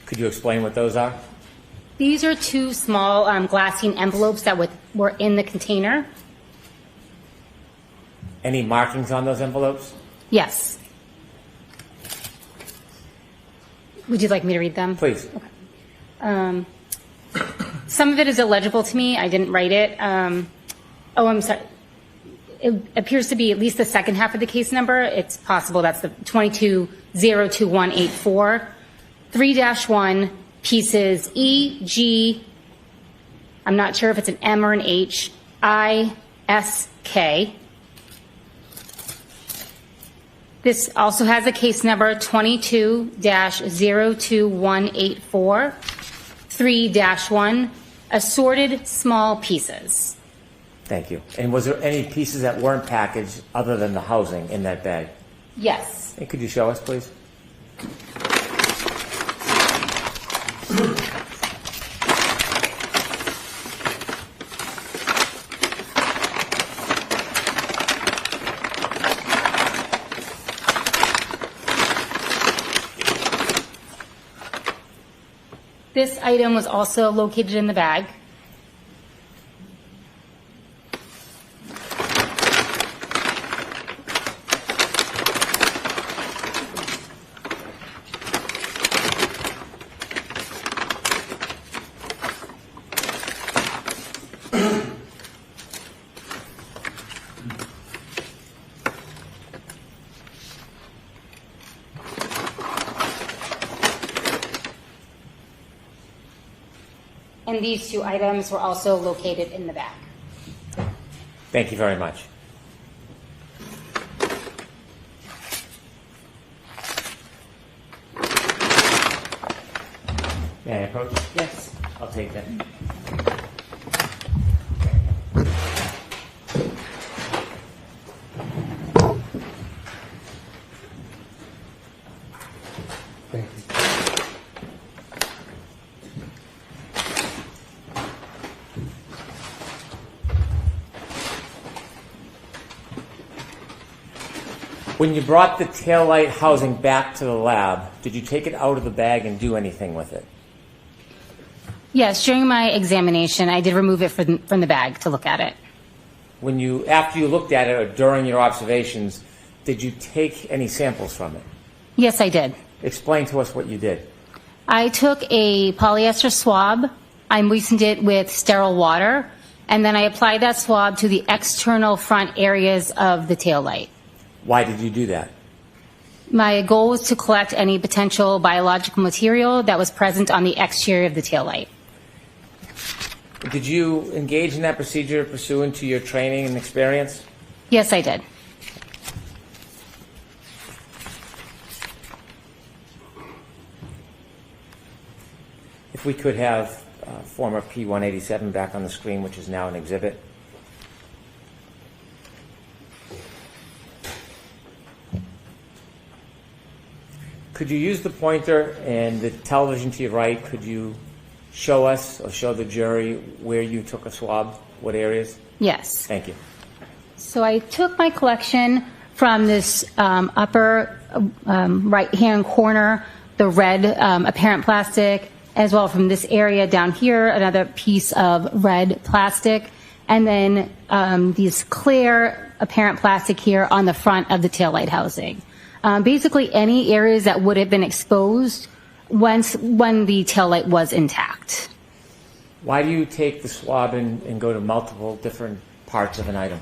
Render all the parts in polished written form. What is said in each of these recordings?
Could you explain what those are? These are two small glassine envelopes that were in the container. Any markings on those envelopes? Yes. Would you like me to read them? Please. Okay. Some of it is illegible to me. I didn't write it. Oh, I'm sorry. It appears to be at least the second half of the case number. It's possible that's the 2202184. 3-1 pieces E, G, I'm not sure if it's an M or an H, I, S, K. This also has a case number 22-02184. 3-1, assorted small pieces. Thank you. And was there any pieces that weren't packaged other than the housing in that bag? Yes. And could you show us, please? This item was also located in the bag. And these two items were also located in the bag. Thank you very much. May I approach? Yes. I'll take that. Thank you. When you brought the taillight housing back to the lab, did you take it out of the bag and do anything with it? Yes, during my examination, I did remove it from the bag to look at it. After you looked at it or during your observations, did you take any samples from it? Yes, I did. Explain to us what you did. I took a polyester swab, I moistened it with sterile water, and then I applied that swab to the external front areas of the taillight. Why did you do that? My goal was to collect any potential biological material that was present on the exterior of the taillight. Did you engage in that procedure pursuant to your training and experience? Yes, I did. If we could have former P-187 back on the screen, which is now an exhibit. Could you use the pointer and the television to your right? Could you show us or show the jury where you took a swab, what areas? Yes. Thank you. So I took my collection from this upper right-hand corner, the red apparent plastic, as well from this area down here, another piece of red plastic, and then these clear apparent plastic here on the front of the taillight housing. Basically any areas that would have been exposed when the taillight was intact. Why do you take the swab and go to multiple different parts of an item?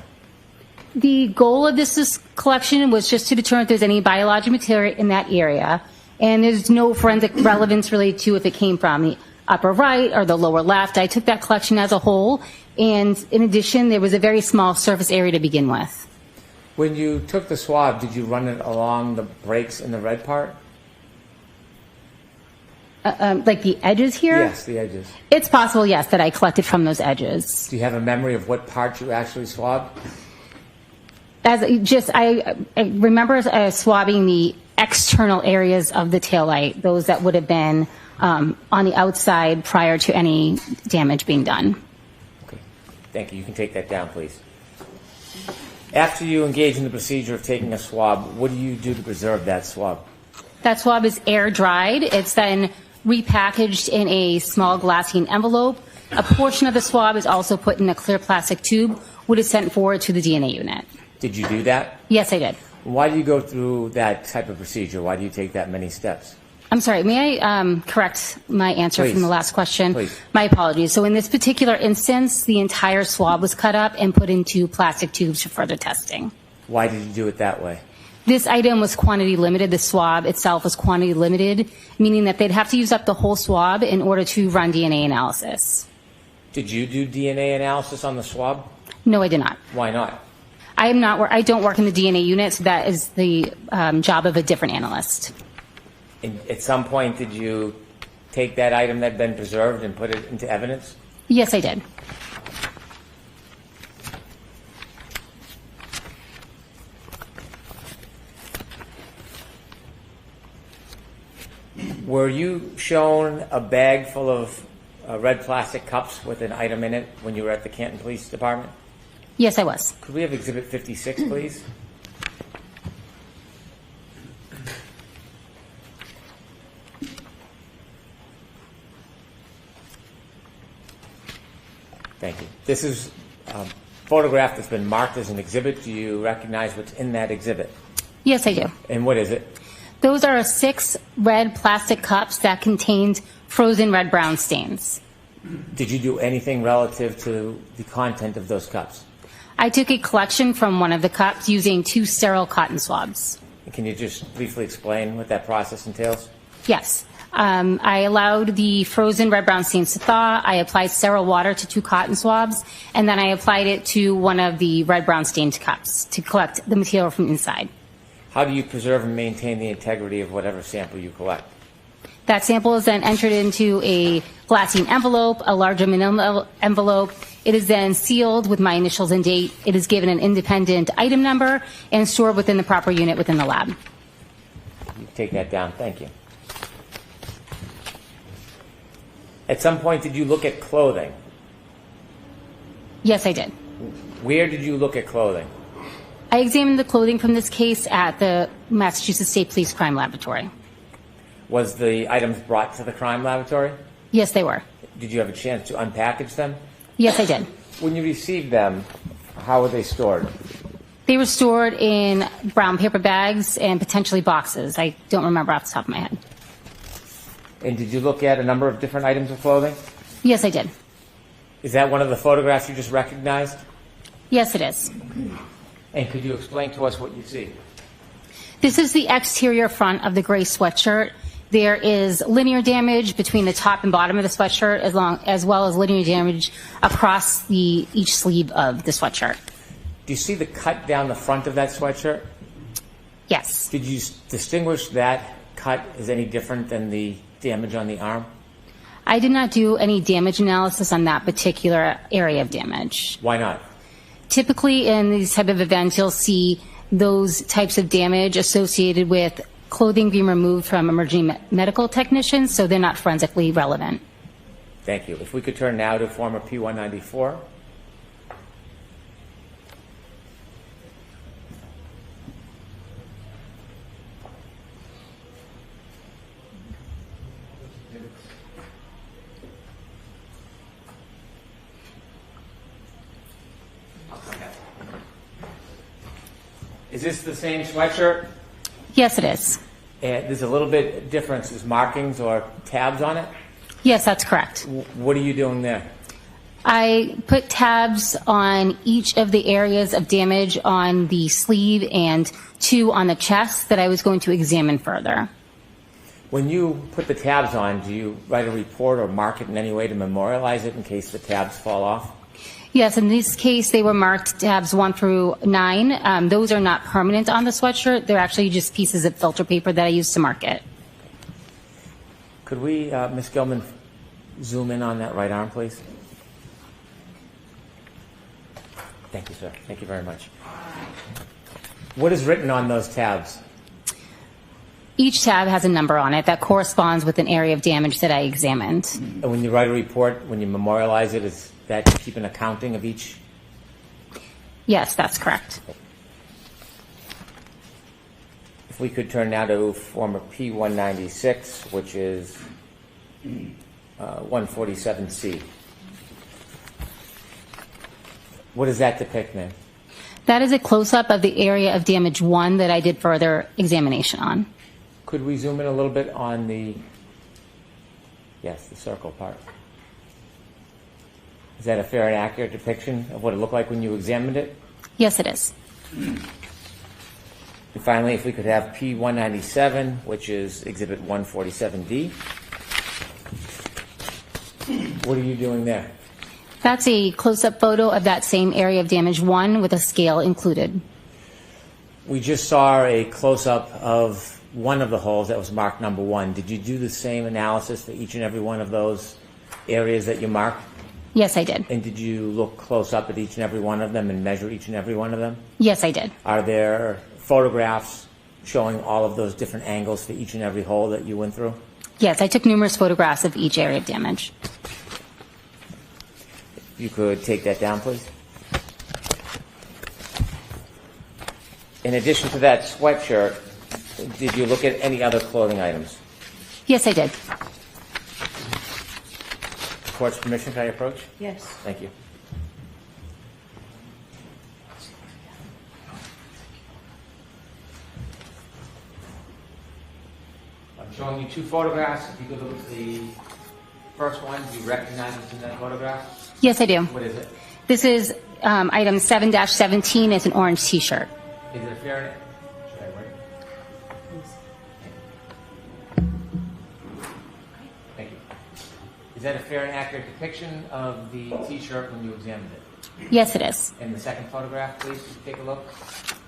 The goal of this collection was just to determine if there's any biological material in that area, and there's no forensic relevance related to if it came from the upper right or the lower left. I took that collection as a whole, and in addition, there was a very small surface area to begin with. When you took the swab, did you run it along the breaks in the red part? Like the edges here? Yes, the edges. It's possible, yes, that I collected from those edges. Do you have a memory of what part you actually swabbed? I remember swabbing the external areas of the taillight, those that would have been on the outside prior to any damage being done. Okay. Thank you. You can take that down, please. After you engage in the procedure of taking a swab, what do you do to preserve that swab? That swab is air dried. It's then repackaged in a small glassine envelope. A portion of the swab is also put in a clear plastic tube, which is sent forward to the DNA unit. Did you do that? Yes, I did. Why do you go through that type of procedure? Why do you take that many steps? I'm sorry, may I correct my answer Please. from the last question? Please. My apologies. So in this particular instance, the entire swab was cut up and put into plastic tubes for further testing. Why did you do it that way? This item was quantity limited. The swab itself was quantity limited, meaning that they'd have to use up the whole swab in order to run DNA analysis. Did you do DNA analysis on the swab? No, I did not. Why not? I don't work in the DNA unit, so that is the job of a different analyst. And at some point, did you take that item that had been preserved and put it into evidence? Yes, I did. Were you shown a bag full of red plastic cups with an item in it when you were at the Canton Police Department? Yes, I was. Could we have Exhibit 56, please? Thank you. This is a photograph that's been marked as an exhibit. Do you recognize what's in that exhibit? Yes, I do. And what is it? Those are 6 red plastic cups that contained frozen red-brown stains. Did you do anything relative to the content of those cups? I took a collection from one of the cups using 2 sterile cotton swabs. Can you just briefly explain what that process entails? Yes. I allowed the frozen red-brown stains to thaw. I applied sterile water to 2 cotton swabs, and then I applied it to one of the red-brown stained cups to collect the material from inside. How do you preserve and maintain the integrity of whatever sample you collect? That sample is then entered into a glassine envelope, a larger manila envelope. It is then sealed with my initials and date. It is given an independent item number and stored within the proper unit within the lab. You take that down. Thank you. At some point, did you look at clothing? Yes, I did. Where did you look at clothing? I examined the clothing from this case at the Massachusetts State Police Crime Laboratory. Was the items brought to the crime laboratory? Yes, they were. Did you have a chance to unpackage them? Yes, I did. When you received them, how were they stored? They were stored in brown paper bags and potentially boxes. I don't remember off the top of my head. And did you look at a number of different items of clothing? Yes, I did. Is that one of the photographs you just recognized? Yes, it is. And could you explain to us what you see? This is the exterior front of the gray sweatshirt. There is linear damage between the top and bottom of the sweatshirt, as well as linear damage across each sleeve of the sweatshirt. Do you see the cut down the front of that sweatshirt? Yes. Did you distinguish that cut as any different than the damage on the arm? I did not do any damage analysis on that particular area of damage. Why not? Typically in these type of events, you'll see those types of damage associated with clothing being removed from emergency medical technicians, so they're not forensically relevant. Thank you. If we could turn now to former P-194. Is this the same sweatshirt? Yes, it is. And there's a little bit difference. There's markings or tabs on it? Yes, that's correct. What are you doing there? I put tabs on each of the areas of damage on the sleeve and 2 on the chest that I was going to examine further. When you put the tabs on, do you write a report or mark it in any way to memorialize it in case the tabs fall off? Yes, in this case, they were marked tabs 1 through 9. Those are not permanent on the sweatshirt. They're actually just pieces of filter paper that I used to mark it. Could we, Ms. Gilman, zoom in on that right arm, please? Thank you, sir. Thank you very much. What is written on those tabs? Each tab has a number on it that corresponds with an area of damage that I examined. And when you write a report, when you memorialize it, is that to keep an accounting of each? Yes, that's correct. If we could turn now to former P-196, which is 147C. What does that depict, ma'am? That is a close-up of the area of damage 1 that I did further examination on. Could we zoom in a little bit on the circle part? Is that a fair and accurate depiction of what it looked like when you examined it? Yes, it is. And finally, if we could have P197, which is Exhibit 147D. What are you doing there? That's a close-up photo of that same area of damage 1 with a scale included. We just saw a close-up of one of the holes that was marked number 1. Did you do the same analysis for each and every one of those areas that you marked? Yes, I did. And did you look close up at each and every one of them and measure each and every one of them? Yes, I did. Are there photographs showing all of those different angles for each and every hole that you went through? Yes, I took numerous photographs of each area of damage. You could take that down, please. In addition to that sweatshirt, did you look at any other clothing items? Yes, I did. Court's permission, can I approach? Yes. Thank you. I'm showing you two photographs. If you could look at the first one, do you recognize what's in that photograph? Yes, I do. What is it? This is item 7-17. It's an orange T-shirt. Is it a fair? Should I write? Thank you. Is that a fair and accurate depiction of the T-shirt when you examined it? Yes, it is. And the second photograph, please, take a look.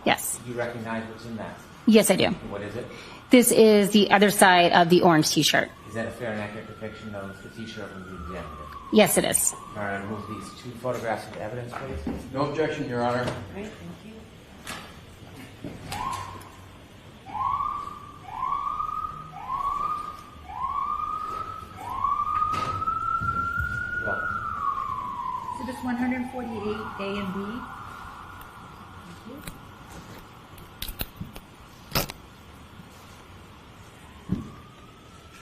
Yes. Do you recognize what's in that? Yes, I do. And what is it? This is the other side of the orange T-shirt. Is that a fair and accurate depiction of the T-shirt when you examined it? Yes, it is. All right, move these two photographs into evidence, please. No objection, Your Honor. All right, thank you. Welcome. Exhibits 148A and B. Thank you.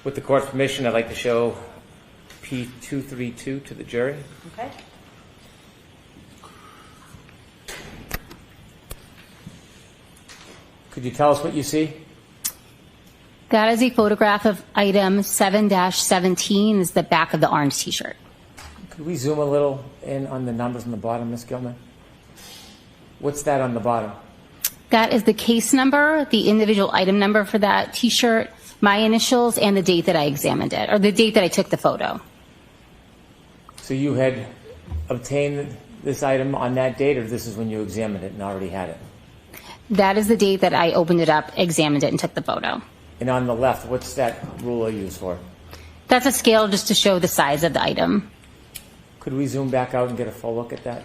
With the court's permission, I'd like to show P232 to the jury. Okay. Could you tell us what you see? That is a photograph of item 7-17. Is the back of the orange T-shirt. Could we zoom a little in on the numbers on the bottom, Ms. Gilman? What's that on the bottom? That is the case number, the individual item number for that T-shirt, my initials, and the date that I examined it, or the date that I took the photo. So you had obtained this item on that date, or this is when you examined it and already had it? That is the date that I opened it up, examined it, and took the photo. And on the left, what's that ruler used for? That's a scale just to show the size of the item. Could we zoom back out and get a full look at that?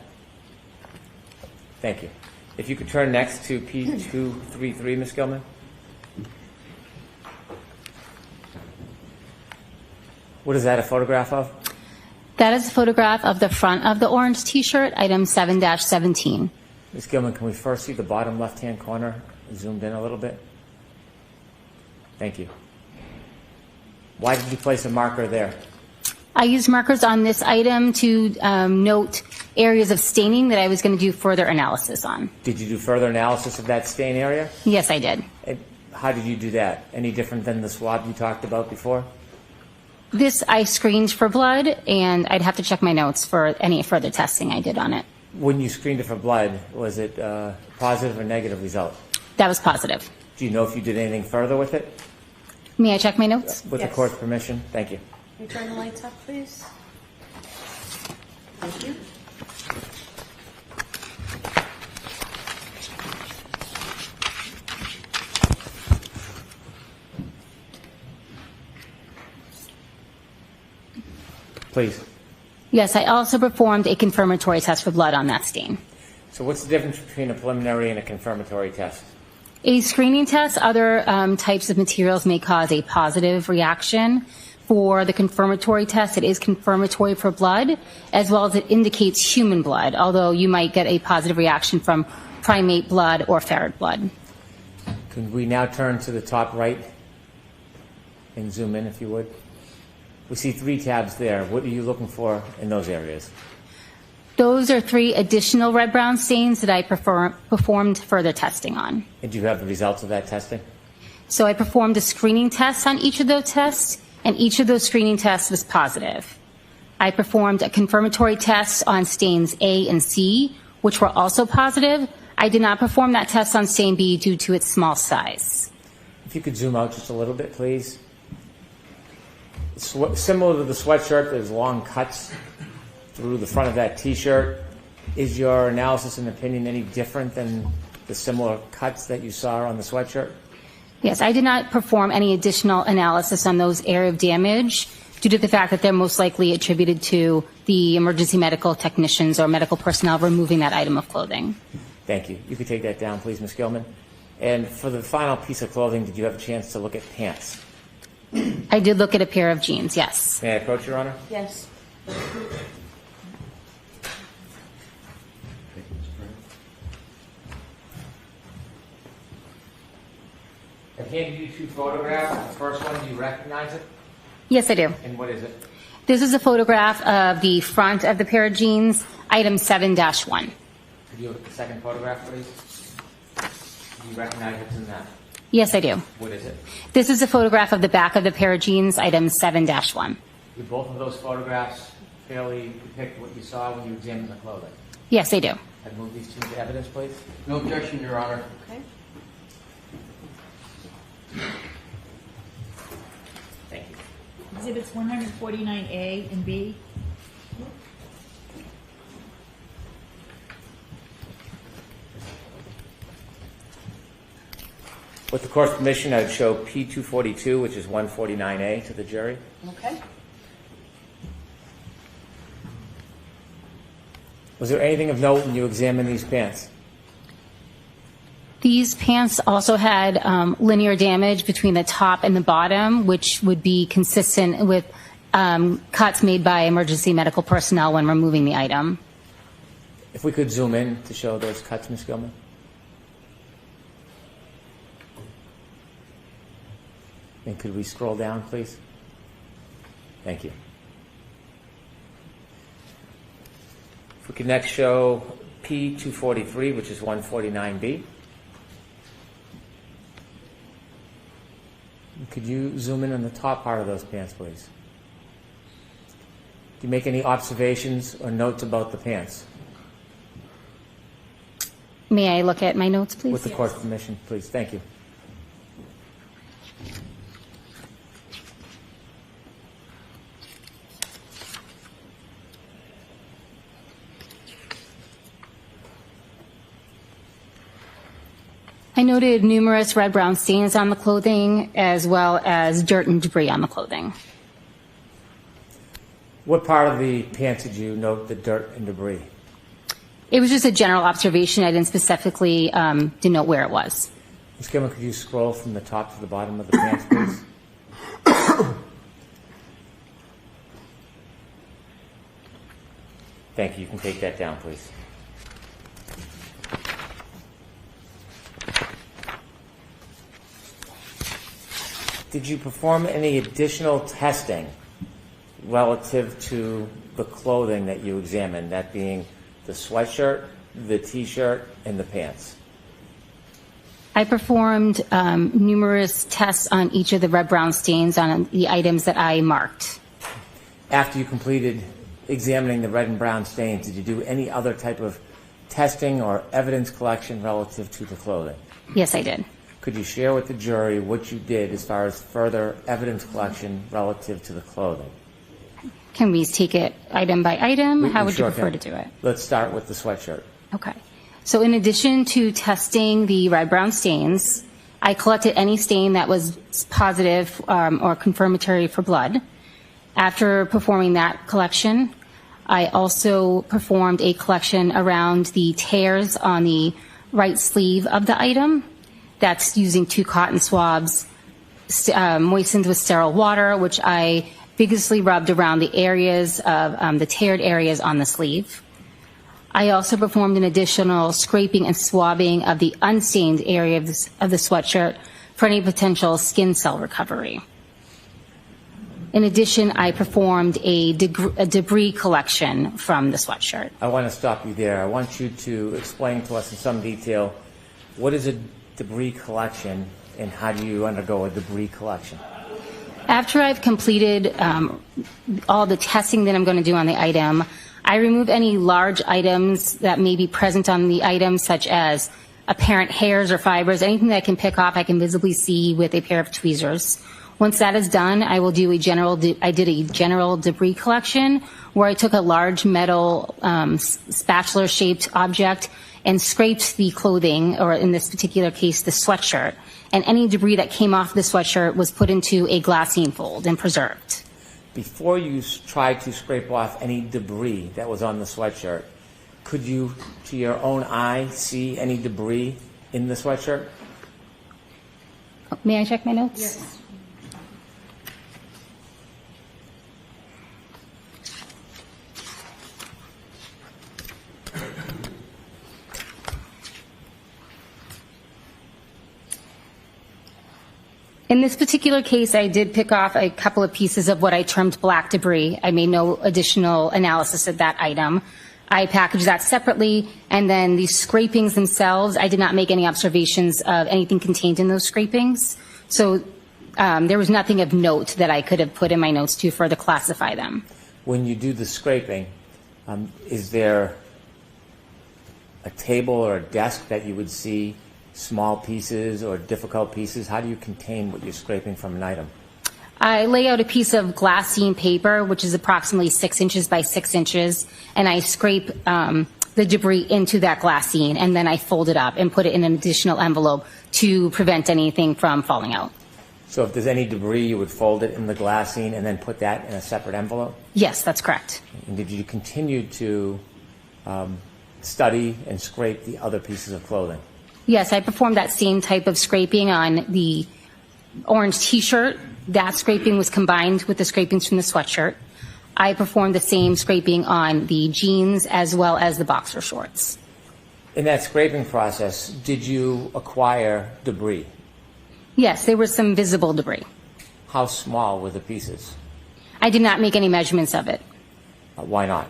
Thank you. If you could turn next to P233, Ms. Gilman. What is that a photograph of? That is a photograph of the front of the orange T-shirt, item 7-17. Ms. Gilman, can we first see the bottom left-hand corner zoomed in a little bit? Thank you. Why did you place a marker there? I used markers on this item to note areas of staining that I was going to do further analysis on. Did you do further analysis of that stain area? Yes, I did. And how did you do that? Any different than the swab you talked about before? This I screened for blood, and I'd have to check my notes for any further testing I did on it. When you screened it for blood, was it a positive or negative result? That was positive. Do you know if you did anything further with it? May I check my notes? With the Yes. court's permission? Thank you. Can you turn the lights up, please? Thank you. Please. Yes, I also performed a confirmatory test for blood on that stain. So what's the difference between a preliminary and a confirmatory test? A screening test, other types of materials may cause a positive reaction. For the confirmatory test, it is confirmatory for blood, as well as it indicates human blood, although you might get a positive reaction from primate blood or ferret blood. Could we now turn to the top right and zoom in, if you would? We see 3 tabs there. What are you looking for in those areas? Those are 3 additional red-brown stains that I performed further testing on. And do you have the results of that testing? So I performed a screening test on each of those tests, and each of those screening tests was positive. I performed a confirmatory test on stains A and C, which were also positive. I did not perform that test on stain B due to its small size. If you could zoom out just a little bit, please. Similar to the sweatshirt, there's long cuts through the front of that T-shirt. Is your analysis and opinion any different than the similar cuts that you saw on the sweatshirt? Yes, I did not perform any additional analysis on those area of damage due to the fact that they're most likely attributed to the emergency medical technicians or medical personnel removing that item of clothing. Thank you. You could take that down, please, Ms. Gilman. And for the final piece of clothing, did you have a chance to look at pants? I did look at a pair of jeans, yes. May I approach, Your Honor? Yes. I've handed you 2 photographs. The first one, do you recognize it? Yes, I do. And what is it? This is a photograph of the front of the pair of jeans, item 7-1. Could you look at the second photograph, please? Do you recognize what's in that? Yes, I do. What is it? This is a photograph of the back of the pair of jeans, item 7-1. Do both of those photographs fairly depict what you saw when you examined the clothing? Yes, I do. I'd move these 2 into evidence, please. No objection, Your Honor. Okay. Thank you. Exhibits 149A and B. With the court's permission, I'd show P242, which is 149A, to the jury. Okay. Was there anything of note when you examined these pants? These pants also had linear damage between the top and the bottom, which would be consistent with cuts made by emergency medical personnel when removing the item. If we could zoom in to show those cuts, Ms. Gilman. And could we scroll down, please? Thank you. If we could next show P243, which is 149B. Could you zoom in on the top part of those pants, please? Do you make any observations or notes about the pants? May I look at my notes, please? With the court's permission, please. Thank you. I noted numerous red-brown stains on the clothing, as well as dirt and debris on the clothing. What part of the pants did you note the dirt and debris? It was just a general observation. I didn't specifically denote where it was. Ms. Gilman, could you scroll from the top to the bottom of the pants, please? Thank you. You can take that down, please. Did you perform any additional testing relative to the clothing that you examined, that being the sweatshirt, the T-shirt, and the pants? I performed numerous tests on each of the red-brown stains on the items that I marked. After you completed examining the red and brown stains, did you do any other type of testing or evidence collection relative to the clothing? Yes, I did. Could you share with the jury what you did as far as further evidence collection relative to the clothing? Can we take it item by item? How would you sure prefer can. to do it? Let's start with the sweatshirt. Okay. So in addition to testing the red-brown stains, I collected any stain that was positive or confirmatory for blood. After performing that collection, I also performed a collection around the tears on the right sleeve of the item. That's using 2 cotton swabs moistened with sterile water, which I vigorously rubbed around the areas of the teared areas on the sleeve. I also performed an additional scraping and swabbing of the unstained area of the sweatshirt for any potential skin cell recovery. In addition, I performed a debris collection from the sweatshirt. I want to stop you there. I want you to explain to us in some detail what is a debris collection and how do you undergo a debris collection? After I've completed all the testing that I'm going to do on the item, I remove any large items that may be present on the item, such as apparent hairs or fibers, anything that I can pick off, I can visibly see with a pair of tweezers. Once that is done, I will do a general debris collection where I took a large metal spatula-shaped object and scraped the clothing, or in this particular case, the sweatshirt. And any debris that came off the sweatshirt was put into a glassine fold and preserved. Before you tried to scrape off any debris that was on the sweatshirt, could you, to your own eye, see any debris in the sweatshirt? May I check my notes? Yes. In this particular case, I did pick off a couple of pieces of what I termed black debris. I made no additional analysis of that item. I packaged that separately, and then the scrapings themselves, I did not make any observations of anything contained in those scrapings. So there was nothing of note that I could have put in my notes to further classify them. When you do the scraping, is there a table or a desk that you would see small pieces or difficult pieces? How do you contain what you're scraping from an item? I lay out a piece of glassine paper, which is approximately 6 inches by 6 inches, and I scrape the debris into that glassine, and then I fold it up and put it in an additional envelope to prevent anything from falling out. So if there's any debris, you would fold it in the glassine and then put that in a separate envelope? Yes, that's correct. And did you continue to study and scrape the other pieces of clothing? Yes, I performed that same type of scraping on the orange T-shirt. That scraping was combined with the scrapings from the sweatshirt. I performed the same scraping on the jeans as well as the boxer shorts. In that scraping process, did you acquire debris? Yes, there was some visible debris. How small were the pieces? I did not make any measurements of it. Why not?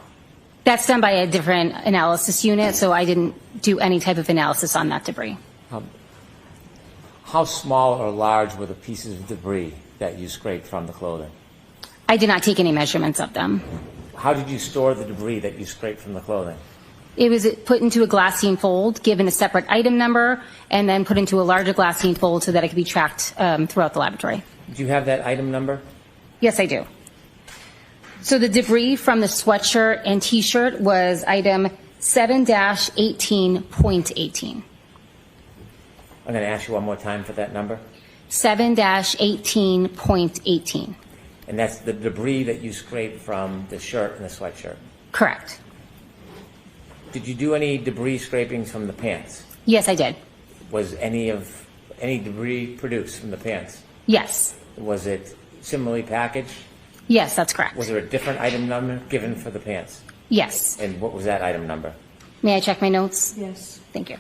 That's done by a different analysis unit, so I didn't do any type of analysis on that debris. How small or large were the pieces of debris that you scraped from the clothing? I did not take any measurements of them. How did you store the debris that you scraped from the clothing? It was put into a glassine fold, given a separate item number, and then put into a larger glassine fold so that it could be tracked throughout the laboratory. Do you have that item number? Yes, I do. So the debris from the sweatshirt and T-shirt was item 7-18.18. I'm going to ask you one more time for that number. 7-18.18. And that's the debris that you scraped from the shirt and the sweatshirt. Correct. Did you do any debris scrapings from the pants? Yes, I did. Was any debris produced from the pants? Yes. Was it similarly packaged? Yes, that's correct. Was there a different item number given for the pants? Yes. And what was that item number? May I check my notes? Yes. Thank you.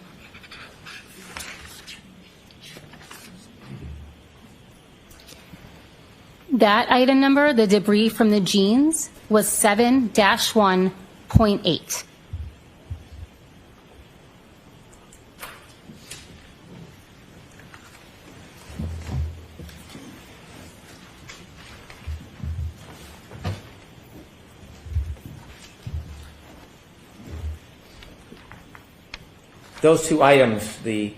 That item number, the debris from the jeans, was 7-1.8. Those two items, the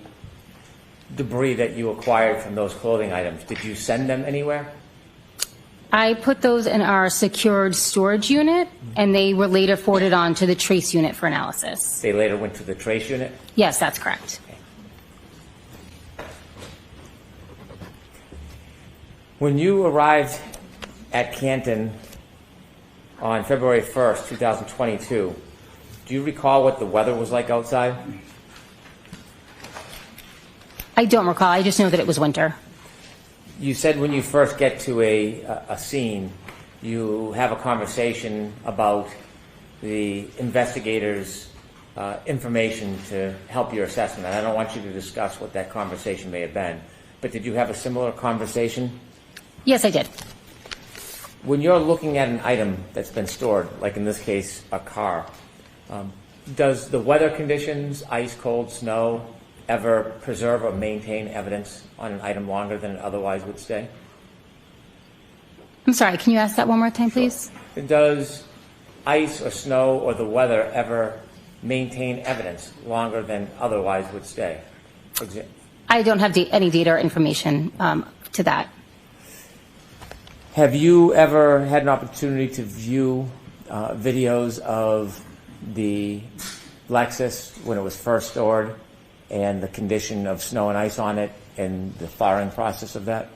debris that you acquired from those clothing items, did you send them anywhere? I put those in our secured storage unit, and they were later forwarded on to the trace unit for analysis. They later went to the trace unit? Yes, that's correct. When you arrived at Canton on February 1st, 2022, do you recall what the weather was like outside? I don't recall. I just know that it was winter. You said when you first get to a scene, you have a conversation about the investigator's information to help your assessment. And I don't want you to discuss what that conversation may have been, but did you have a similar conversation? Yes, I did. when you're looking at an item that's been stored, like in this case, a car, does the weather conditions, ice, cold, snow, ever preserve or maintain evidence on an item longer than it otherwise would stay? I'm sorry, can you ask that one more time, please? Does ice or snow or the weather ever maintain evidence longer than otherwise would stay? I don't have any data or information to that. Have you ever had an opportunity to view videos of the Lexus when it was first stored and the condition of snow and ice on it and the thawing process of that?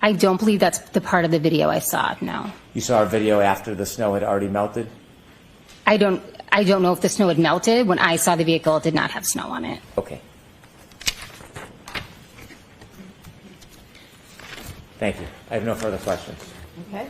I don't believe that's the part of the video I saw, no. You saw a video after the snow had already melted? I don't know if the snow had melted. When I saw the vehicle, it did not have snow on it. Okay. Thank you. I have no further questions. Okay.